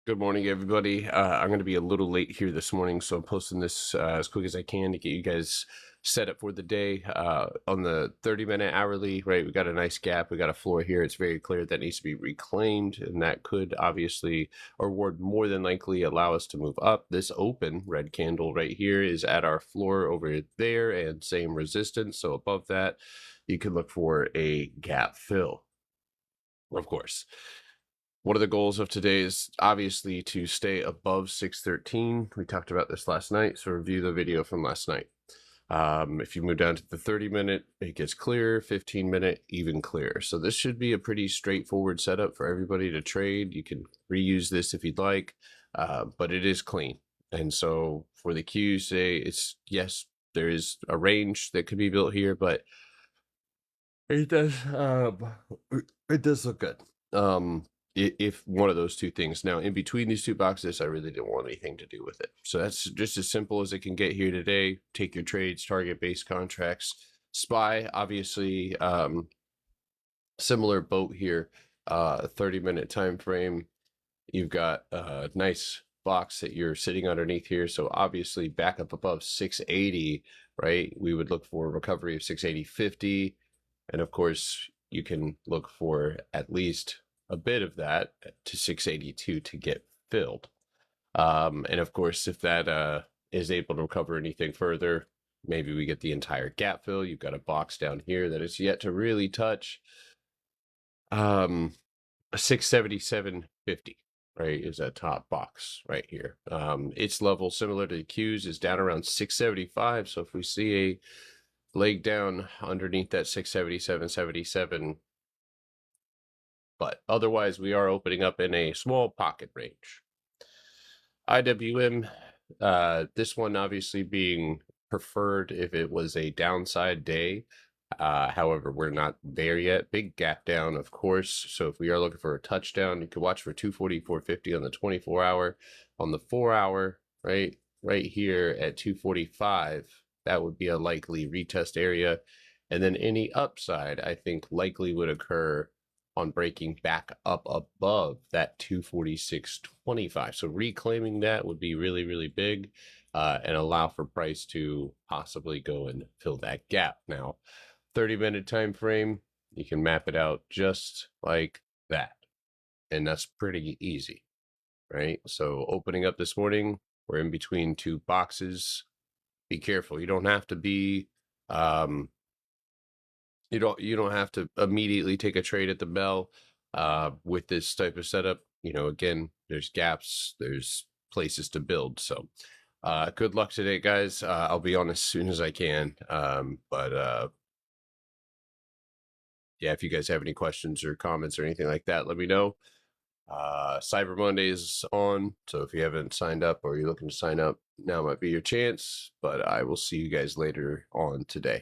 Good morning, everybody. I'm going to be a little late here this morning, so I'm posting this as quick as I can to get you guys set up for the day. On the 30-minute hourly, right? We got a nice gap. We got a floor here. It's very clear that needs to be reclaimed, and that could obviously, or would more than likely allow us to move up. This open red candle right here is at our floor over there, and same resistance. So above that, you could look for a gap fill, of course. One of the goals of today is obviously to stay above 613. We talked about this last night, so review the video from last night. If you move down to the 30-minute, it gets clearer, 15-minute, even clearer. So this should be a pretty straightforward setup for everybody to trade. You can reuse this if you'd like, but it is clean. And so for the Qs today, it's, yes, there is a range that could be built here, but it does it does look good. If one of those two things. Now, in between these two boxes, I really didn't want anything to do with it. So that's just as simple as it can get here today. Take your trades, target based contracts. SPY, obviously, similar boat here. 30-minute time frame. You've got a nice box that you're sitting underneath here. So obviously back up above 680, right? We would look for a recovery of 680.50. And of course, you can look for at least a bit of that to 682 to get filled. And of course, if that is able to recover anything further, maybe we get the entire gap fill. You've got a box down here that is yet to really touch 677.50, right, is that top box right here. Its level, similar to the Qs, is down around 675. So if we see a leg down underneath that 677.77, but otherwise we are opening up in a small pocket range. IWM, this one obviously being preferred if it was a downside day. However, we're not there yet. Big gap down, of course. So if we are looking for a touchdown, you could watch for 244.50 on the 24-hour. On the 4-hour, right here at 245, that would be a likely retest area. And then any upside, I think, likely would occur on breaking back up above that 246.25. So reclaiming that would be really, really big, and allow for price to possibly go and fill that gap. Now, 30-minute time frame, you can map it out just like that. And that's pretty easy, right? So opening up this morning, we're in between two boxes. Be careful. You don't have to be you don't have to immediately take a trade at the bell with this type of setup. Again, there's gaps, there's places to build. So good luck today, guys. I'll be on as soon as I can. But yeah, if you guys have any questions or comments or anything like that, let me know. Cyber Monday is on, so if you haven't signed up or you're looking to sign up, now might be your chance. But I will see you guys later on today.